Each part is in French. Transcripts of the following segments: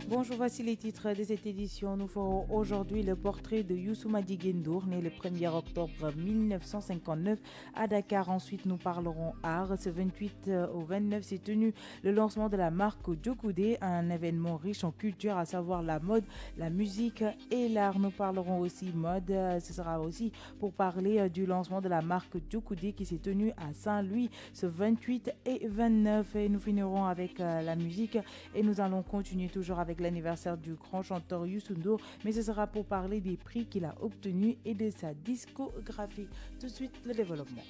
Bonjour, voici les titres de cette édition. Nous ferons aujourd'hui le portrait de Youssou Madjiguène Ndour, né le 1er octobre 1959 à Dakar. Ensuite, nous parlerons art. Ce 28 au 29 s'est tenu le lancement de la marque Djokoudé, un événement riche en culture, à savoir la mode, la musique et l'art. Nous parlerons aussi mode. Ce sera aussi pour parler du lancement de la marque Djokoudé qui s'est tenu à Saint-Louis ce 28 et 29. Et nous finirons avec la musique et nous allons continuer toujours avec l'anniversaire du grand chanteur Youssou Ndour, mais ce sera pour parler des prix qu'il a obtenus et de sa discographie. Tout de suite, le développement.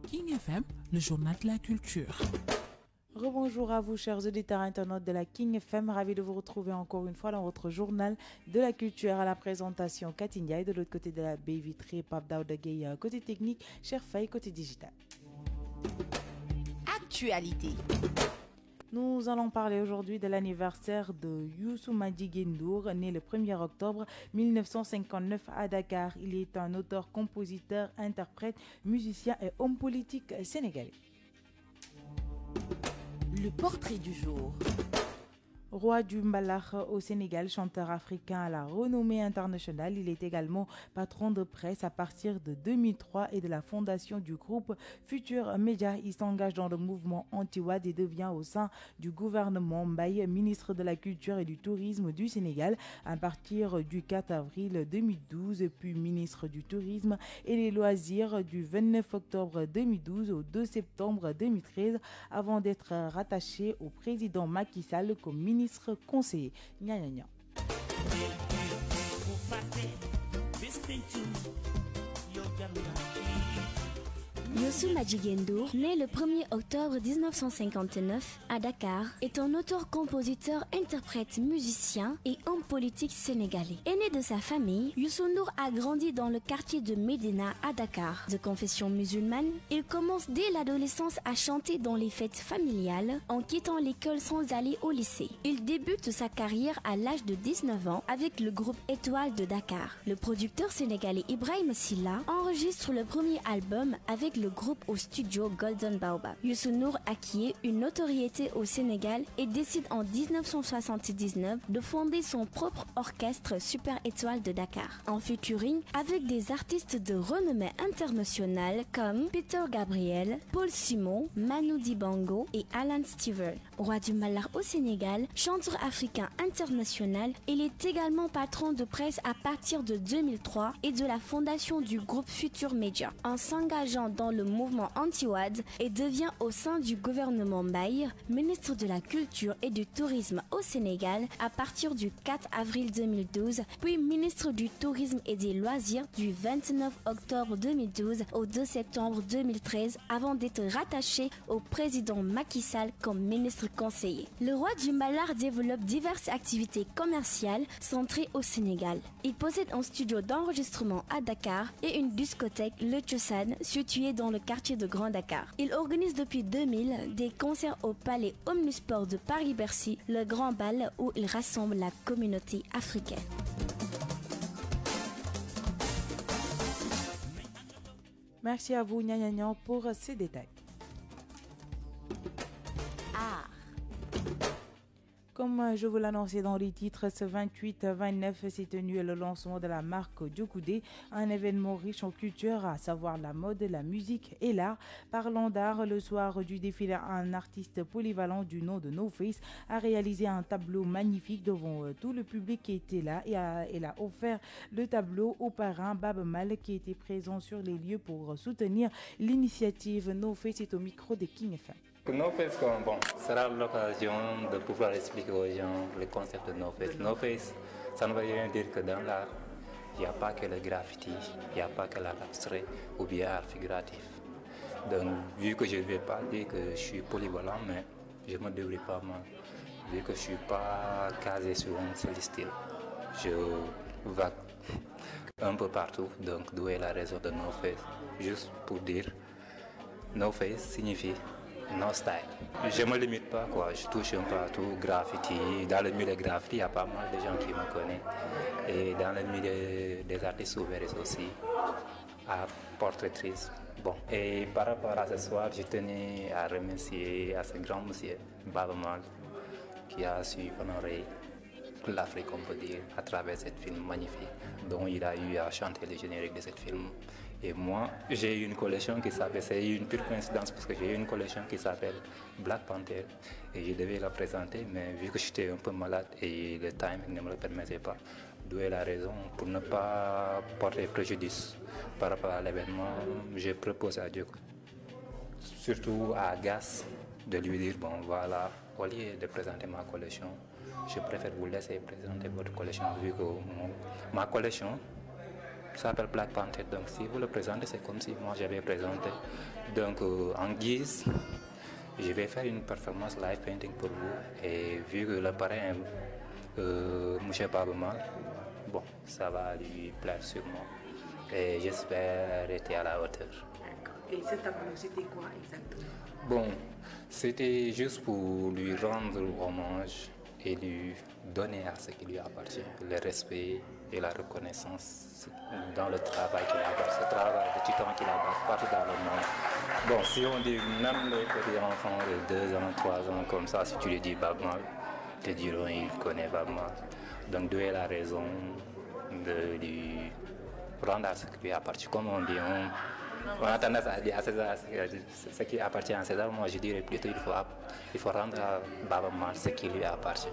King FM, le journal de la culture. Rebonjour à vous, chers auditeurs internautes de la King FM. Ravi de vous retrouver encore une fois dans votre journal de la culture. À la présentation, Katindia, et de l'autre côté de la baie vitrée, Pape Daouda Gueye, côté technique, Cher Faye, côté digital. Actualité. Nous allons parler aujourd'hui de l'anniversaire de Youssou Madjiguène Ndour, né le 1er octobre 1959 à Dakar. Il est un auteur, compositeur, interprète, musicien et homme politique sénégalais. Le portrait du jour. Roi du Mbalakh au Sénégal, chanteur africain à la renommée internationale, il est également patron de presse à partir de 2003 et de la fondation du groupe Futur Média. Il s'engage dans le mouvement anti-Wade et devient au sein du gouvernement Mbaye ministre de la Culture et du Tourisme du Sénégal à partir du 4 avril 2012, puis ministre du Tourisme et des Loisirs du 29 octobre 2012 au 2 septembre 2013 avant d'être rattaché au président Macky Sall comme ministre conseiller. Gna gna gna. Youssou Madjiguène Ndour, né le 1er octobre 1959 à Dakar, est un auteur-compositeur, interprète, musicien et homme politique sénégalais. Aîné de sa famille, Youssou Ndour a grandi dans le quartier de Médina à Dakar. De confession musulmane, il commence dès l'adolescence à chanter dans les fêtes familiales en quittant l'école sans aller au lycée. Il débute sa carrière à l'âge de 19 ans avec le groupe Étoile de Dakar. Le producteur sénégalais Ibrahima Silla enregistre le premier album avec le groupe au studio Golden Baobab. Youssou Ndour acquiert une notoriété au Sénégal et décide en 1979 de fonder son propre orchestre Super Étoile de Dakar, en featuring avec des artistes de renommée internationale comme Peter Gabriel, Paul Simon, Manu Dibango et Alan Stevens. Roi du Mbalakh au Sénégal, chanteur africain international, il est également patron de presse à partir de 2003 et de la fondation du groupe Futur Média. En s'engageant dans le mouvement anti-Wade et devient au sein du gouvernement Mbaye ministre de la Culture et du Tourisme au Sénégal à partir du 4 avril 2012, puis ministre du Tourisme et des Loisirs du 29 octobre 2012 au 2 septembre 2013 avant d'être rattaché au président Macky Sall comme ministre conseiller. Le roi du Mbalakh développe diverses activités commerciales centrées au Sénégal. Il possède un studio d'enregistrement à Dakar et une discothèque, le Tchossan, située dans le quartier de Grand Dakar. Il organise depuis 2000 des concerts au Palais Omnisport de Paris-Bercy, le Grand Bal où il rassemble la communauté africaine. Merci à vous, Gna Gna Gna, pour ces détails. Comme je vous l'annonçais dans les titres, ce 28-29 s'est tenu le lancement de la marque Djokoudé, un événement riche en culture, à savoir la mode, la musique et l'art. Parlant d'art, le soir du défilé, un artiste polyvalent du nom de No Face a réalisé un tableau magnifique devant tout le public qui était là et elle a offert le tableau au parrain Baba Mal qui était présent sur les lieux pour soutenir l'initiative. No Face est au micro de King FM. No Face, sera l'occasion de pouvoir expliquer aux gens le concept de No Face. No Face, ça ne veut rien dire que dans l'art, il n'y a pas que le graffiti, il n'y a pas que l'art abstrait ou bien l'art figuratif. Donc, vu que je ne vais pas dire que je suis polyvalent, mais je me débrouille pas mal. Vu que je ne suis pas casé sur un seul style, je vague un peu partout. Donc, d'où est la raison de No Face? Juste pour dire, No Face signifie no style. Je ne me limite pas, quoi. Je touche un peu à tout, graffiti. Dans le milieu graffiti, il y a pas mal de gens qui me connaissent. Et dans le milieu des artistes ouverts aussi, à portraitrice. Bon. Et par rapport à ce soir, je tenais à remercier à ce grand monsieur, Baaba Maal, qui a su honorer l'Afrique, on peut dire, à travers ce film magnifique, dont il a eu à chanter le générique de ce film. Et moi, j'ai eu une collection qui s'appelle, c'est une pure coïncidence parce que j'ai eu une collection qui s'appelle Black Panther et je devais la présenter, mais vu que j'étais un peu malade et le timing ne me le permettait pas, d'où est la raison pour ne pas porter préjudice par rapport à l'événement, j'ai proposé à Dieu, surtout à Gas, de lui dire, bon voilà, au lieu de présenter ma collection, je préfère vous laisser présenter votre collection vu que ma collection s'appelle Black Panther. Donc si vous le présentez, c'est comme si moi j'avais présenté. Donc en guise, je vais faire une performance live painting pour vous. Et vu que le parrain M. Baaba Maal, bon, ça va lui plaire sûrement. Et j'espère être à la hauteur. Et cet tableau, c'était quoi exactement? Bon, c'était juste pour lui rendre hommage et lui donner à ce qui lui appartient, le respect et la reconnaissance dans le travail qu'il a, ce travail de titan qu'il a partout dans le monde. Bon, si on dit même les petits enfants de 2 ans, 3 ans, comme ça, si tu lui dis Baaba Maal, te diront il connaît Baaba Maal. Donc d'où est la raison de lui rendre à ce qui lui appartient. Comme on dit, on a tendance à dire à César ce qui appartient à César. Moi je dirais plutôt il faut rendre à Baaba Maal ce qui lui appartient.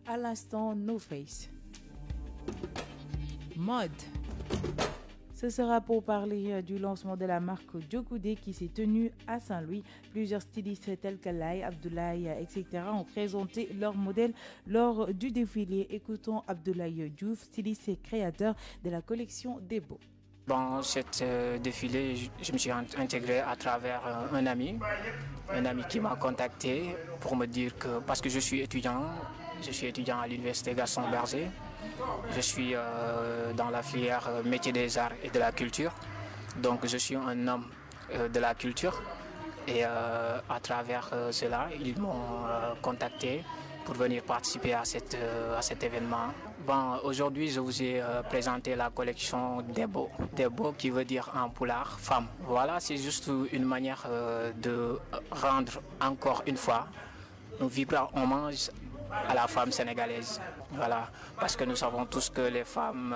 À l'instant, No Face. Mode. Ce sera pour parler du lancement de la marque Djokoudé qui s'est tenue à Saint-Louis. Plusieurs stylistes tels que Lai, Abdoulaye, etc. ont présenté leurs modèles lors du défilé. Écoutons Abdoulaye Diouf, styliste et créateur de la collection Debo. Dans cette défilé, je me suis intégré à travers un ami qui m'a contacté pour me dire que, parce que je suis étudiant à l'université Gaston Berger, je suis dans la filière métier des arts et de la culture, donc je suis un homme de la culture et à travers cela, ils m'ont contacté pour venir participer à cet événement. Bon, aujourd'hui, je vous ai présenté la collection Debo. Debo qui veut dire en pulaar, femme. Voilà, c'est juste une manière de rendre encore une fois un vibrant hommage à la femme sénégalaise. Voilà, parce que nous savons tous que les femmes,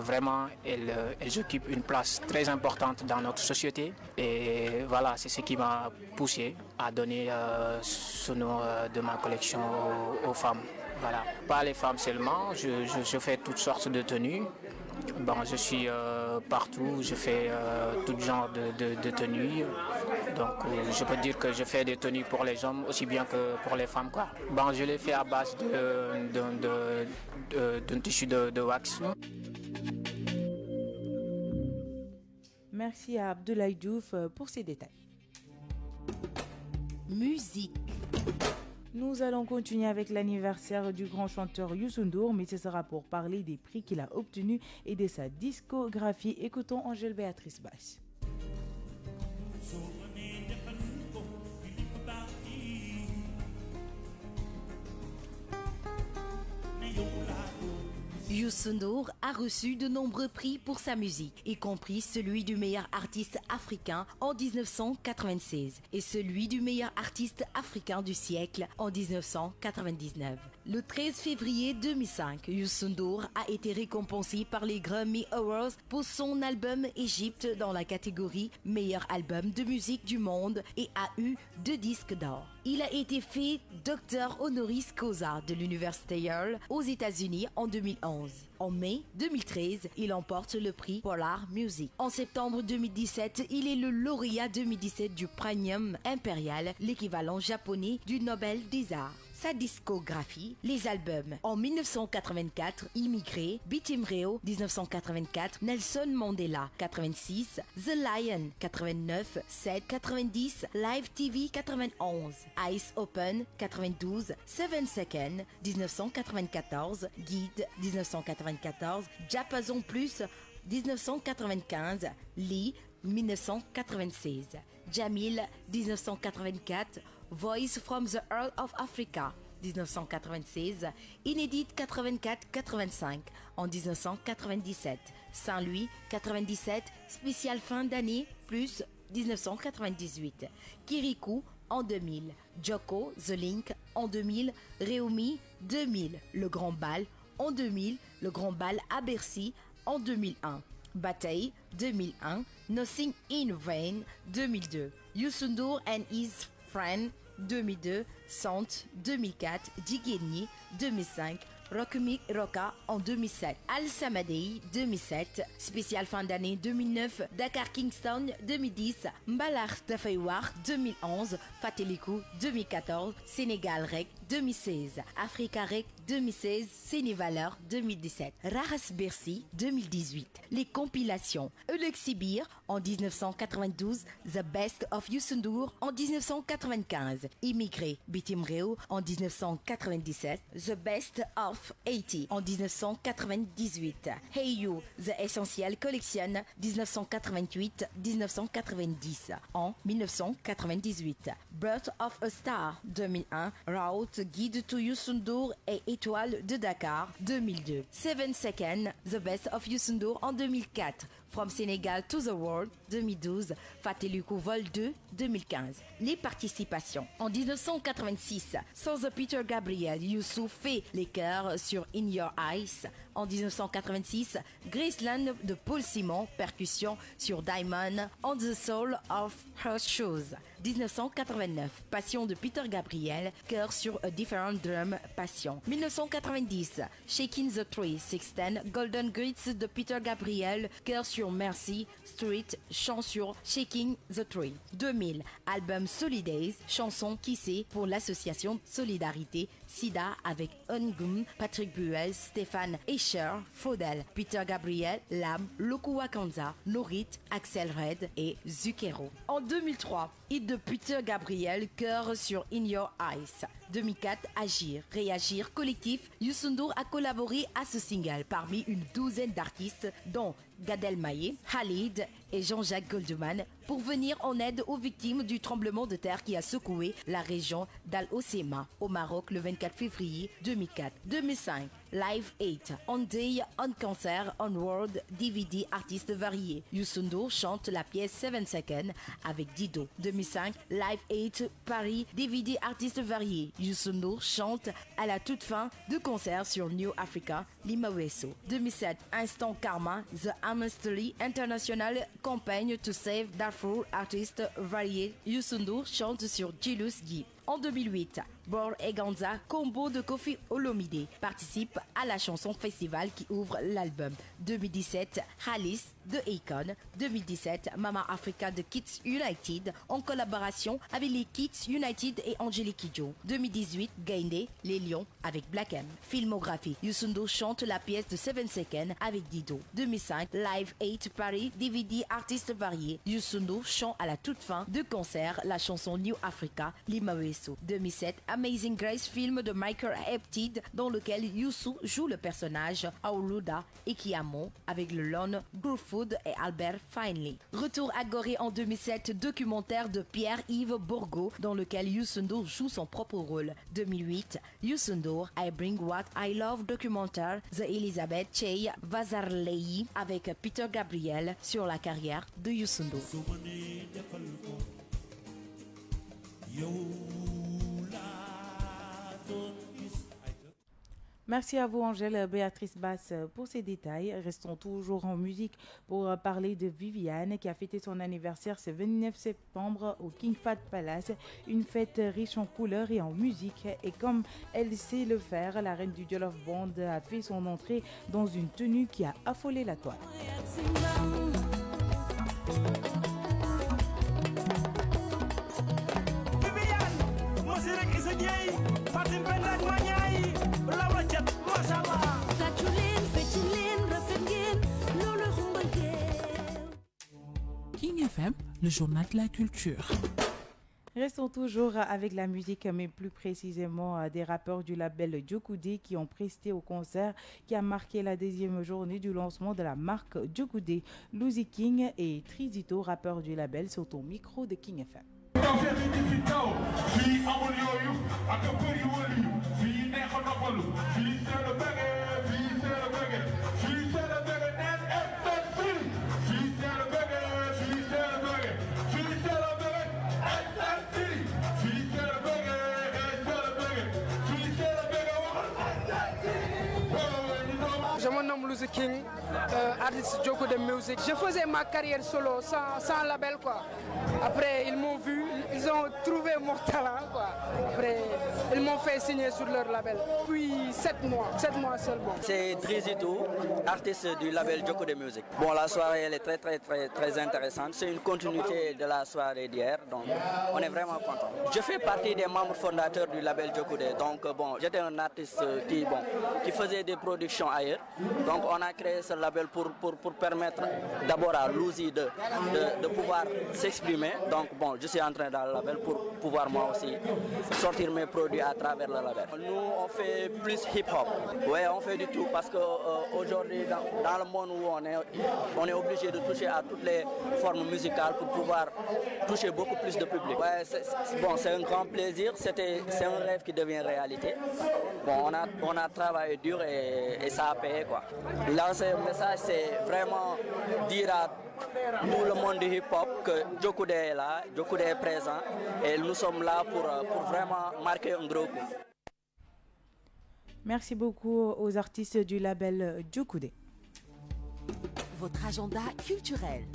vraiment, elles occupent une place très importante dans notre société. Et voilà, c'est ce qui m'a poussé à donner ce nom de ma collection aux femmes. Voilà, pas les femmes seulement, je fais toutes sortes de tenues. Bon, je suis partout, je fais tout genre de tenues. Donc je peux dire que je fais des tenues pour les hommes aussi bien que pour les femmes, quoi. Bon, je les fais à base d'un tissu de wax. Merci à Abdoulaye Diouf pour ces détails. Musique. Nous allons continuer avec l'anniversaire du grand chanteur Youssou N'Dour, mais ce sera pour parler des prix qu'il a obtenus et de sa discographie. Écoutons Angèle Béatrice Basse. Youssou N'Dour a reçu de nombreux prix pour sa musique, y compris celui du meilleur artiste africain en 1996 et celui du meilleur artiste africain du siècle en 1999. Le 13 février 2005, Youssou N'Dour a été récompensé par les Grammy Awards pour son album Égypte dans la catégorie meilleur album de musique du monde et a eu 2 disques d'or. Il a été fait docteur honoris causa de l'Université Yale aux États-Unis en 2011. En mai 2013, il emporte le prix Polar Music. En septembre 2017, il est le lauréat 2017 du Premium Impérial, l'équivalent japonais du Nobel des Arts. Sa discographie, les albums en 1984, Immigré, Bitimreo 1984, Nelson Mandela 86, The Lion 89, 7 90, Live TV 91, Ice Open 92, 7 Seconds 1994, Guide 1994, Diapason Plus 1995, Lee 1996. Jamil, 1984. Voice from the Earth of Africa, 1996. Inédite 84-85 en 1997. Saint-Louis, 97. Spécial fin d'année, plus 1998. Kirikou en 2000. Joko, The Link en 2000. Réumi, 2000. Le Grand Bal en 2000. Le Grand Bal à Bercy en 2001. Bataille 2001. Nothing in Vain 2002. Youssou N'Dour and His Friend 2002. Sant 2004. Djigeni 2005. Rockmi Roka en 2007, Al Samadei 2007, spécial fin d'année 2009, Dakar Kingston 2010, Mbalar Tafayouar 2011, Fatelikou 2014, Sénégal Rec 2016, Africa Rec 2016, Sénévaleur 2017, Raras Bercy 2018, les compilations Euleksibir en 1992, The Best of Youssou N'Dour en 1995, Immigré Bitim Réew en 1997, The Best of 80 en 1998. Hey You, The Essential Collection 1988-1990 en 1998. Birth of a Star 2001. Route Guide to Youssou N'Dour et Étoile de Dakar 2002. 7 Seconds, The Best of Youssou N'Dour en 2004. From Senegal to the World 2012, Fatelikou Vol 2 2015. Les participations. En 1986, sans The Peter Gabriel, Youssou fait les chœurs sur In Your Eyes. En 1986, Graceland de Paul Simon, percussion sur Diamond on the Soul of Her Shoes. 1989, Passion de Peter Gabriel, chœur sur A Different Drum, Passion. 1990, Shaking the Tree, 610, Golden Grits de Peter Gabriel, chœur sur Mercy Street, chant sur Shaking the Tree. 2000, album Solidays, chanson Kissé pour l'association Solidarité Sida avec Ongum, Patrick Buell, Stéphane Escher, Faudel, Peter Gabriel, Lam, Loco Wakanza, Norit, Axel Red et Zucchero. En 2003, hit de Peter Gabriel, chœur sur In Your Eyes. 2004, Agir, Réagir collectif. Youssou N'Dour a collaboré à ce single parmi une douzaine d'artistes dont Gad Elmaleh, Khalid et Jean-Jacques Goldman pour venir en aide aux victimes du tremblement de terre qui a secoué la région d'Al-Hoceima au Maroc le 24 février 2004. 2005, Live 8, On Day, On Concert, On World, DVD artistes variés. Youssou N'Dour chante la pièce 7 Seconds avec Dido. 2005, Live 8, Paris, DVD artistes variés. Youssou N'Dour chante à la toute fin de concert sur New Africa, Limaweso. 2007, Instant Karma, The Amnesty International Campaign to Save Darfur, artistes variés. Youssou N'Dour chante sur Jilus Guy. En 2008, Bor et Ganza, combo de Kofi Olomide, participe à la chanson festival qui ouvre l'album. 2017, Alice de Akon. 2017, Mama Africa de Kids United en collaboration avec les Kids United et Angelique Kidjo. 2018, Gaindé, Les Lions avec Black M. Filmographie, Youssou N'Dour chante la pièce de 7 Seconds avec Dido. 2005, Live 8 Paris, DVD artistes variés. Youssou N'Dour chante à la toute fin de concert la chanson New Africa, Limaweso. 2007, Amazing Grace, film de Michael Apted dans lequel Youssou joue le personnage Aoulouda et Kiamo avec le Lone Gruffood et Albert Finley. Retour à Gorée en 2007, documentaire de Pierre-Yves Bourgault dans lequel Youssou N'Dour joue son propre rôle. 2008, Youssou N'Dour, I Bring What I Love documentaire The Elizabeth Chey Vazarlei avec Peter Gabriel sur la carrière de Youssou N'Dour. Merci à vous Angèle Béatrice Basse pour ces détails. Restons toujours en musique pour parler de Viviane qui a fêté son anniversaire ce 29 septembre au King Fahd Palace. Une fête riche en couleurs et en musique. Et comme elle sait le faire, la reine du Jollof Band a fait son entrée dans une tenue qui a affolé la toile. King FM, le journal de la culture. Restons toujours avec la musique, mais plus précisément des rappeurs du label Djokoudé qui ont presté au concert qui a marqué la deuxième journée du lancement de la marque Djokoudé. Lucy King et Trizito, rappeurs du label, sont au micro de King FM. Je me nomme Lucy King, artiste Djokoudé Music. Je faisais ma carrière solo, sans label quoi. Après, ils m'ont vu, ils ont trouvé mon talent quoi. Après, ils m'ont fait signer sur leur label. Puis 7 mois seulement. C'est Trizito, artiste du label Djokoudé Music. Bon, la soirée elle est très intéressante. C'est une continuité de la soirée d'hier, donc on est vraiment content. Je fais partie des membres fondateurs du label Djokoudé. Donc bon, j'étais un artiste qui faisait des productions ailleurs. Donc on a créé ce label pour permettre d'abord à Lucy de pouvoir s'exprimer. Donc bon, je suis entré dans le label pour pouvoir moi aussi sortir mes produits à travers le label. Nous on fait plus hip-hop. Ouais, on fait du tout parce qu'aujourd'hui dans le monde où on est obligé de toucher à toutes les formes musicales pour pouvoir toucher beaucoup plus de public. Ouais, c'est un grand plaisir, c'est un rêve qui devient réalité. Bon, on a travaillé dur et ça a payé quoi. Lancer un message, c'est vraiment dire à tout le monde du hip-hop que Djokoudé est là, Djokoudé est présent et nous sommes là pour vraiment marquer un gros coup. Merci beaucoup aux artistes du label Djokoudé. Votre agenda culturel.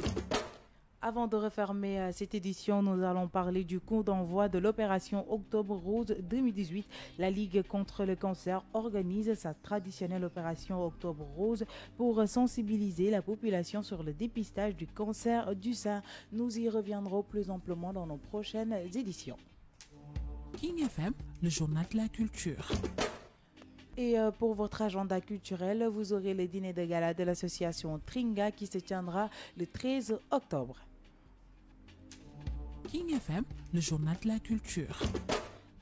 Avant de refermer cette édition, nous allons parler du coup d'envoi de l'opération Octobre Rose 2018. La Ligue contre le cancer organise sa traditionnelle opération Octobre Rose pour sensibiliser la population sur le dépistage du cancer du sein. Nous y reviendrons plus amplement dans nos prochaines éditions. King FM, le journal de la culture. Et pour votre agenda culturel, vous aurez le dîner de gala de l'association Tringa qui se tiendra le 13 octobre. King FM, le journal de la culture.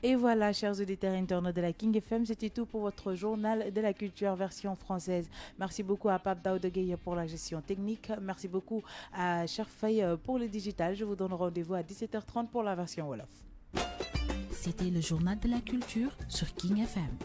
Et voilà, chers auditeurs internautes de la King FM, c'était tout pour votre journal de la culture version française. Merci beaucoup à Pape Daoudegueye pour la gestion technique. Merci beaucoup à Cherfay pour le digital. Je vous donne rendez-vous à 17h30 pour la version Wolof. C'était le journal de la culture sur King FM.